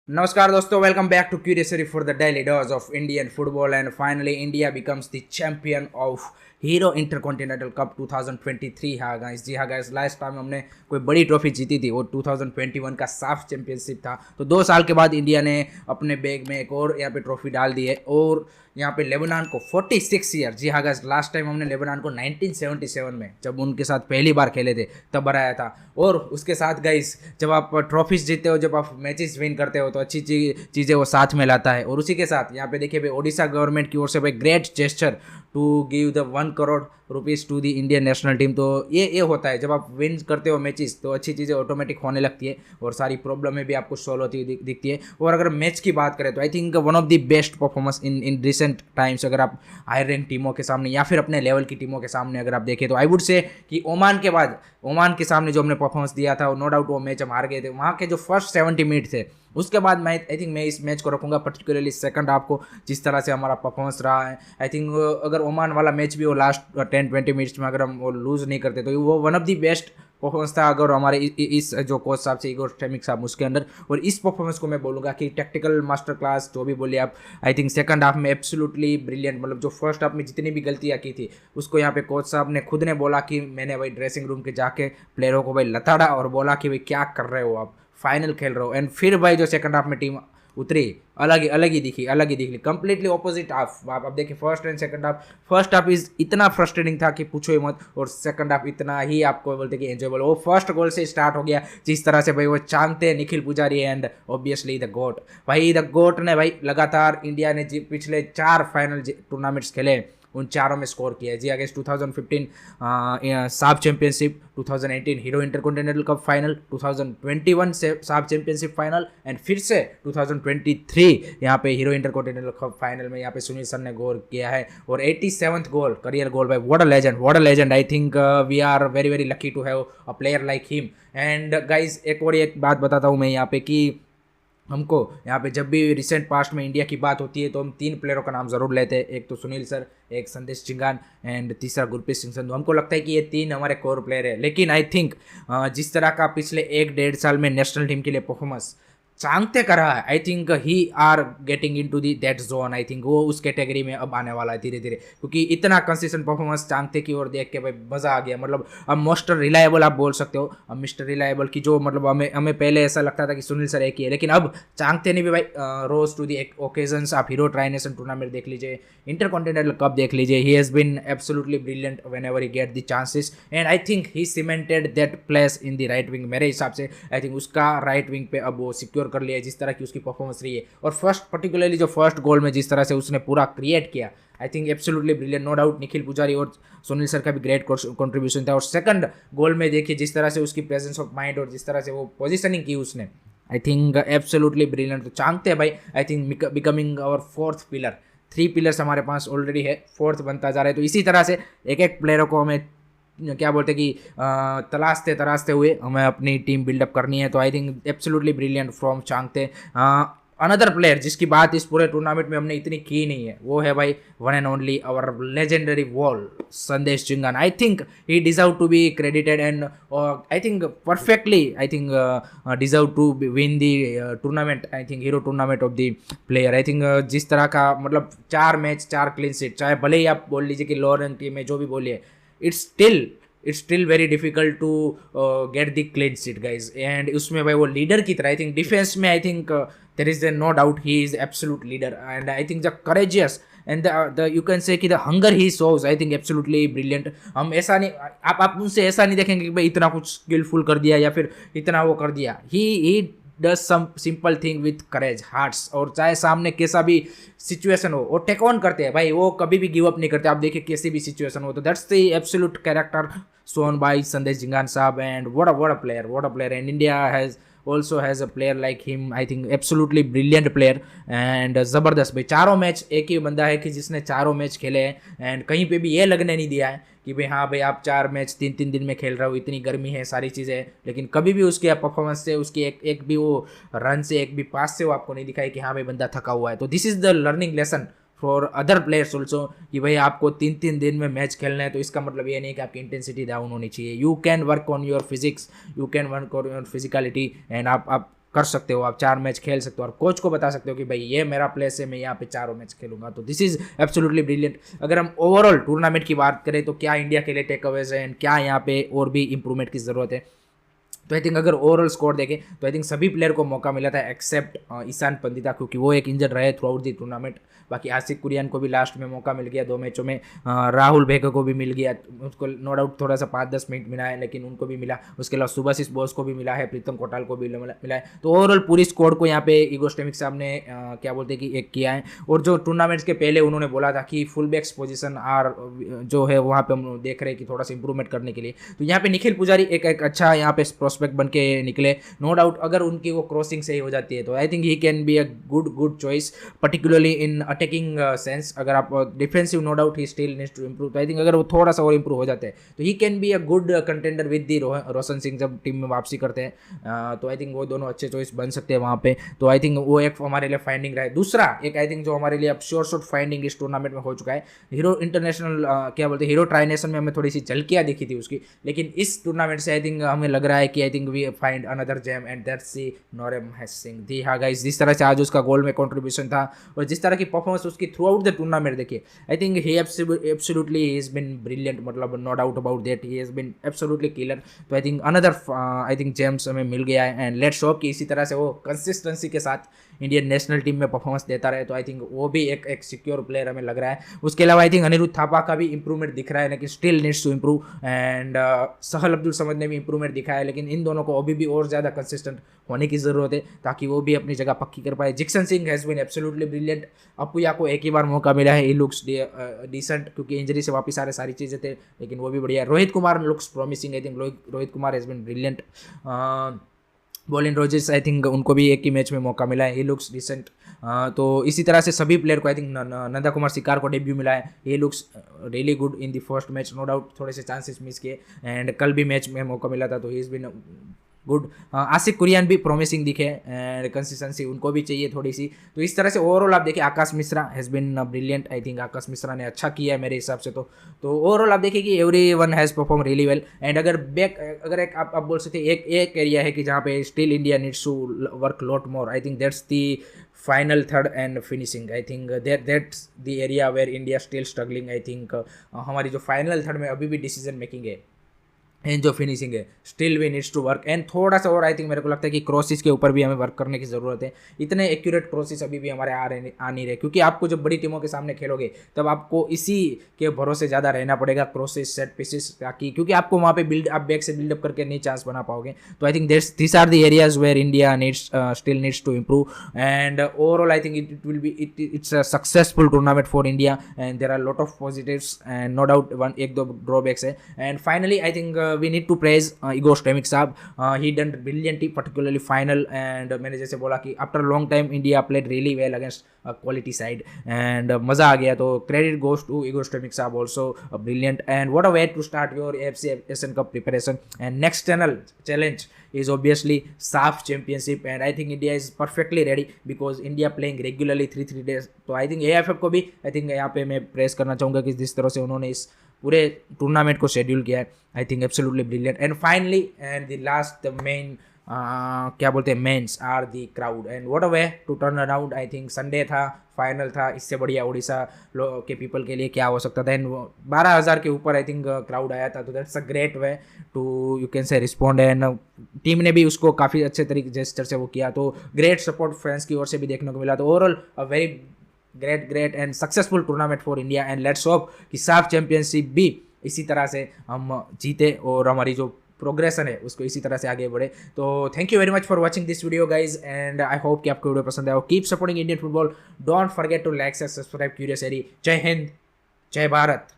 नमस्कार दोस्तों, welcome back to Curiousary for the daily dose of Indian football and finally India becomes the champion of Hero Intercontinental Cup 2023। हाँ guys, जी हाँ guys, last time हमने कोई बड़ी trophy जीती थी वो 2021 का साफ चैंपियनशिप था। तो 2 साल के बाद इंडिया ने अपने बैग में एक और यहाँ पे ट्रॉफी डाल दी है और यहाँ पे लेबनान को 46 ईयर, जी हाँ गाइस, लास्ट टाइम हमने लेबनान को 1977 में जब उनके साथ पहली बार खेले थे तब हराया था। और उसके साथ गाइस, जब आप ट्रॉफीज जीतते हो, जब आप मैचेस विन करते हो तो अच्छी चीज़ें वो साथ में लाता है। और उसी के साथ यहाँ पे देखिए भाई, ओडिशा गवर्नमेंट की ओर से भाई great gesture to give the 1 crore rupees to the Indian national team. तो ये होता है जब आप विन करते हो मैचेस तो अच्छी चीज़ें ऑटोमेटिक होने लगती है और सारी प्रॉब्लमें भी आपको सॉल्व होती हुई दिखती है। और अगर मैच की बात करें तो I think one of the best performance in recent times, अगर आप हायर रैंक टीमों के सामने या फिर अपने लेवल की टीमों के सामने अगर आप देखें तो आई वुड से कि ओमान के बाद, ओमान के सामने जो हमने परफॉर्मेंस दिया था, नो डाउट वो मैच हम हार गए थे। वहाँ के जो फर्स्ट 70 मिनट थे, उसके बाद मैं आई थिंक मैं इस मैच को रखूँगा, पर्टिकुलरली सेकंड हाफ को, जिस तरह से हमारा परफॉर्मेंस रहा है। आई थिंक अगर ओमान वाला मैच भी वो लास्ट 10-20 मिनट्स में अगर हम वो लूज़ नहीं करते तो वो one of the best performance था अगर हमारे इस जो कोच साहब से, इगोर स्टेमिक साहब, उसके अंदर। और इस परफॉर्मेंस को मैं बोलूँगा कि टेक्टिकल मास्टर क्लास जो भी बोलिए आप, आई थिंक सेकंड हाफ में एब्सोल्युटली ब्रिलियंट। मतलब जो फर्स्ट हाफ में जितनी भी गलतियाँ की थी उसको यहाँ पे कोच साहब ने खुद ने बोला कि मैंने भाई ड्रेसिंग रूम के जाके प्लेयरों को भाई लताड़ा और बोला कि भाई क्या कर रहे हो आप, फाइनल खेल रहे हो। एंड फिर भाई जो सेकंड हाफ में टीम उतरी, अलग ही दिखी कंप्लीटली ऑपोजिट हाफ। आप देखिए first and second half, first half is इतना फ्रस्ट्रेटिंग था कि पूछो ही मत, और सेकंड हाफ इतना ही आपको बोलते कि एंजॉयबल। वो फर्स्ट गोल से स्टार्ट हो गया, जिस तरह से भाई वो चांदते निखिल पुजारी एंड ऑब्वियसली द गोट। भाई द गोट ने भाई लगातार इंडिया ने पिछले 4 फाइनल टूर्नामेंट्स खेले, उन चारों में स्कोर किया है। जी अगेंस्ट 2015 साफ championship, 2018 hero Intercontinental cup final, 2021 से साफ चैंपियनशिप फाइनल एंड फिर से 2023 यहाँ पे हीरो इंटरकॉन्टिनेंटल कप फाइनल में यहाँ पे सुनील सर ने गोल किया है। और 87th गोल, करियर गोल भाई, what a legend. I think we are very very lucky to have a player like him. And guys एक बात बताता हूँ मैं यहाँ पे कि हमको यहाँ पे जब भी रिसेंट पास्ट में इंडिया की बात होती है तो हम 3 प्लेयरों का नाम ज़रूर लेते हैं। एक तो सुनील सर, एक संदेश चिंगान एंड तीसरा गुरप्रीत सिंह संधू। हमको लगता है कि ये 3 हमारे कोर प्लेयर है, लेकिन आई थिंक जिस तरह का पिछले 1-1.5 साल में नेशनल टीम के लिए परफॉर्मेंस चांगते कर रहा है, I think he are getting in to the that zone. I think वो उस कैटेगरी में अब आने वाला है धीरे धीरे, क्योंकि इतना कंसिस्टेंट परफॉर्मेंस चांगते की ओर देख के भाई मज़ा आ गया। मतलब अब मोस्ट रिलायबल आप बोल सकते हो, अब मिस्टर रिलायबल की जो, मतलब हमें पहले ऐसा लगता था कि सुनील सर एक ही है, लेकिन अब चांगते ने भी भाई रोज टू दी ओकेजन्स। आप हीरो ट्राई नेशन टूर्नामेंट देख लीजिए, इंटरकॉन्टिनेंटल कप देख लीजिए, he has been absolutely brilliant whenever he get the chances. And I think he cemented that place in the right wing. मेरे हिसाब से I think उसका right wing पे अब वो सिक्योर कर लिया है, जिस तरह की उसकी परफॉर्मेंस रही है। और पर्टिकुलरली जो फर्स्ट गोल में जिस तरह से उसने पूरा क्रिएट किया, I think absolutely brilliant. No doubt Nikhil Pujari और सुनील सर का भी ग्रेट कंट्रीब्यूशन था। और सेकंड गोल में देखिए जिस तरह से उसकी प्रेजेंस ऑफ माइंड और जिस तरह से वो पोजीशनिंग की उसने, आई थिंक एब्सोल्युटली ब्रिलियंट। तो चाहते हैं भाई, I think becoming our 4th pillar. 3 pillars हमारे पास ऑलरेडी है, 4th बनता जा रहा है। तो इसी तरह से एक प्लेयरों को हमें क्या बोलते हैं कि तराशते हुए हमें अपनी टीम बिल्डअप करनी है। तो I think absolutely brilliant from Chhangte. Another player जिसकी बात इस पूरे टूर्नामेंट में हमने इतनी की नहीं है, वो है भाई one and only our legendary wall Sandesh Jhingan. I think he deserve to be credited and I think perfectly, I think deserve to win the tournament. I think Hero tournament of the player. I think जिस तरह का, मतलब 4 match 4 clean sheet, चाहे भले ही आप बोल लीजिए कि लोअर रैंक टीम है, जो भी बोलिए, it's still very difficult to get the clean sheet guys। and उसमें भाई वो लीडर की तरह, आई थिंक डिफेंस में, I think there is no doubt he is absolute leader। and I think the courageous and the you can say कि the hunger he shows, I think absolutely brilliant। हम ऐसा नहीं, आप उनसे ऐसा नहीं देखेंगे कि भाई इतना कुछ स्किलफुल कर दिया या फिर इतना वो कर दिया। he does some simple thing with courage hearts. और चाहे सामने कैसा भी सिचुएशन हो वो टेक ऑन करते हैं भाई, वो कभी भी गिव अप नहीं करते। आप देखिए कैसी भी सिचुएशन हो, तो that's the absolute character shown by संदेश जिंगान साहब। And what a player. And India has also has a player like him, I think absolutely brilliant player। and ज़बरदस्त भाई, चारों मैच एक ही बंदा है कि जिसने चारों मैच खेले हैं। एंड कहीं पे भी ये लगने नहीं दिया है कि भाई हाँ भाई आप 4 मैच 3-3 दिन में खेल रहे हो, इतनी गर्मी है, सारी चीज़ें हैं, लेकिन कभी भी उसके परफॉर्मेंस से, उसकी एक भी वो रन से, एक भी पास से वो आपको नहीं दिखाई कि हाँ भाई बंदा थका हुआ है। तो this is the learning lesson for other players also कि भाई आपको 3-3 दिन में मैच खेलना है, तो इसका मतलब ये नहीं कि आपकी इंटेंसिटी डाउन होनी चाहिए। You can work on your physics, you can work on your physicality. And आप कर सकते हो, आप 4 मैच खेल सकते हो और कोच को बता सकते हो कि भाई ये मेरा प्लेस है, मैं यहाँ पे चारों मैच खेलूंगा। तो दिस इज एब्सोल्युटली ब्रिलियंट। अगर हम ओवरऑल टूर्नामेंट की बात करें तो क्या इंडिया के लिए टेक अवेज है एंड क्या यहाँ पे और भी इंप्रूवमेंट की ज़रूरत है, तो आई थिंक अगर ओवरऑल स्कोर देखें तो आई थिंक सभी प्लेयर को मौका मिला था एक्सेप्ट ईशान पंडिता, क्योंकि वो एक इंजर्ड रहे थ्रू आउट दी टूर्नामेंट। बाकी आसिफ कुरियन को भी लास्ट में मौका मिल गया 2 मैचों में, राहुल भेगा को भी मिल गया, उसको नो डाउट थोड़ा सा 5-10 मिनट मिला है लेकिन उनको भी मिला। उसके अलावा सुभाशिष बोस को भी मिला है, प्रीतम कोटाल को भी मिला है। तो ओवरऑल पूरी स्क्वाड को यहाँ पे ईगो स्टेमिक साहब ने क्या बोलते हैं कि एक किया है। और जो टूर्नामेंट्स के पहले उन्होंने बोला था कि फुल बैक्स पोजीशन आर जो है वहाँ पे हम देख रहे हैं कि थोड़ा सा इंप्रूवमेंट करने के लिए, तो यहाँ पे निखिल पुजारी एक अच्छा यहाँ पे प्रोस्पेक्ट बन के निकले। नो डाउट अगर उनकी वो क्रॉसिंग सही हो जाती है तो I think he can be a good choice, particularly in attacking sense. अगर आप defensive no doubt he still needs to improve, तो आई थिंक अगर वो थोड़ा सा और इंप्रूव हो जाते हैं तो he can be a good contender with the Roshan Singh जब टीम में वापसी करते हैं। तो आई थिंक वो दोनों अच्छे चॉइस बन सकते हैं वहाँ पे। तो आई थिंक वो एक हमारे लिए फाइंडिंग रहा है। दूसरा एक आई थिंक जो हमारे लिए अब श्योर शॉट फाइंडिंग इस टूर्नामेंट में हो चुका है, हीरो इंटरनेशनल क्या बोलते हैं हीरो ट्राई नेशन में हमें थोड़ी सी झलकियाँ दिखी थी उसकी, लेकिन इस टूर्नामेंट से आई थिंक हमें लग रहा है कि I think we find another gem and that's सी नोरेम हैसिंग। जी हाँ गाइस, जिस तरह से आज उसका गोल में कंट्रीब्यूशन था और जिस तरह की परफॉर्मेंस उसकी थ्रू आउट द टूर्नामेंट देखिए, I think he absolutely he is been brilliant, मतलब no doubt about that he has been absolutely killer. तो I think another I think gems हमें मिल गया है एंड लेट्स होप कि इसी तरह से वो कंसिस्टेंसी के साथ इंडियन नेशनल टीम में परफॉर्मेंस देता रहे। तो आई थिंक वो भी एक सिक्योर प्लेयर हमें लग रहा है। उसके अलावा आई थिंक अनिरुद्ध थापा का भी इंप्रूवमेंट दिख रहा है, लेकिन still needs to improve and Sahal Abdul Samad ने भी इंप्रूवमेंट दिखाया है, लेकिन इन दोनों को अभी भी और ज़्यादा कंसिस्टेंट होने की ज़रूरत है ताकि वो भी अपनी जगह पक्की कर पाए। Jeakson Singh has been absolutely brilliant. Apuia को एक ही बार मौका मिला है, ही लुक्स डिसेंट क्योंकि इंजरी से वापस आ रहे, सारी चीज़ें थे, लेकिन वो भी बढ़िया है। Rohit Kumar looks promising, I think Rohit Kumar has been brilliant. बॉलिन रोजेस आई थिंक उनको भी एक ही मैच में मौका मिला है, ही लुक्स डिसेंट। तो इसी तरह से सभी प्लेयर को आई थिंक नंदा कुमार सिकार को डेब्यू मिला है, he looks really good in the first match. No doubt थोड़े से चांसेस मिस किए एंड कल भी मैच में मौका मिला था, तो he is been good. Asif Kurian भी प्रॉमिसिंग दिखे एंड कंसिस्टेंसी उनको भी चाहिए थोड़ी सी। तो इस तरह से ओवरऑल आप देखिए Akash Mishra has been brilliant. I think Akash Mishra ने अच्छा किया है मेरे हिसाब से। तो ओवरऑल आप देखिए कि every one has perform really well and अगर एक आप बोल सकते हैं एक एरिया है कि जहाँ पे still India needs to work lot more, I think that's the final third and finishing. I think that's the area where India still struggling. I think हमारी जो फाइनल थर्ड में अभी भी डिसीजन मेकिंग है एंड जो finishing है still we needs to work and थोड़ा सा और आई थिंक मेरे को लगता है कि क्रॉसिस के ऊपर भी हमें वर्क करने की ज़रूरत है। इतने एक्यूरेट क्रॉसिस अभी भी हमारे आ नहीं रहे, क्योंकि आपको जब बड़ी टीमों के सामने खेलोगे तब आपको इसी के भरोसे ज़्यादा रहना पड़ेगा, क्रॉसिस सेट पीसेस ताकि, क्योंकि आपको वहाँ पे आप बैक से बिल्डअप करके नहीं चांस बना पाओगे। तो I think this are the areas where India still needs to improve and overall I think it will be it's a successful tournament for India and there are lot of positives and no doubt एक दो drawbacks है। And finally I think we need to praise Igor Stemic साहब, he done brilliantly particularly final and मैंने जैसे बोला कि after a long time India played really well against a quality side and मज़ा आ गया। तो credit goes to Igor Stemic साहब also brilliant and what a way to start your AFC Asian Cup preparation and next challenge is obviously SAF championship and I think India is perfectly ready because India playing regularly 3 days। तो I think AFF को भी I think यहाँ पे मैं press करना चाहूँगा कि जिस तरह से उन्होंने इस पूरे टूर्नामेंट को शेड्यूल किया है, I think absolutely brilliant. And finally and the last the main क्या बोलते हैं mens are the crowd and what a way to turn around. I think Sunday था, फाइनल था, इससे बढ़िया उड़ीसा के पीपल के लिए क्या हो सकता था एंड 12,000 के ऊपर आई थिंक क्राउड आया था। तो that's a great way to you can say respond and team ने भी उसको काफ़ी अच्छे तरीके जेस्चर से वो किया। तो ग्रेट सपोर्ट फैंस की ओर से भी देखने को मिला। तो overall a very great and successful tournament for India and let's hope कि साफ चैंपियनशिप भी इसी तरह से हम जीते और हमारी जो प्रोग्रेशन है उसको इसी तरह से आगे बढ़े। तो thank you very much for watching this video guys and I hope कि आपको वीडियो पसंद आया। Keep supporting Indian football, don't forget to like subscribe curious Ary. जय हिंद, जय भारत।